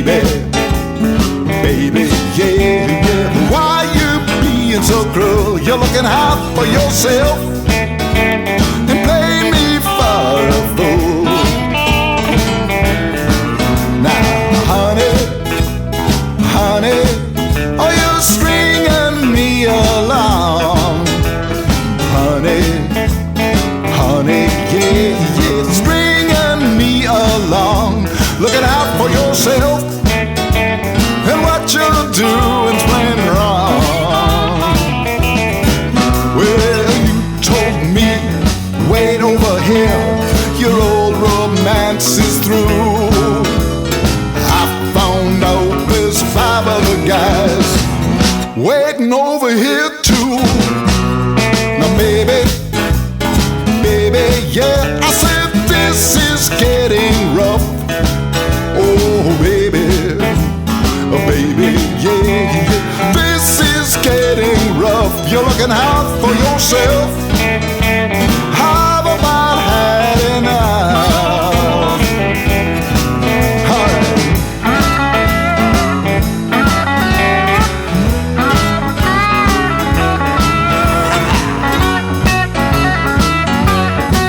baby, baby, yeah, yeah. Why you being so cruel? You're looking out for yourself and play me for a fool. Now, honey, honey, are you stringing me along? Honey, honey, yeah, yeah, stringing me along. Looking out for yourself and what you're doing's plain wrong. Well, you told me, wait over here, your old romance is through. I found out there's 5 other guys waiting over here too. Now baby, baby, yeah, I said this is getting rough. Oh baby, oh baby, yeah, yeah, this is getting rough. You're looking out for yourself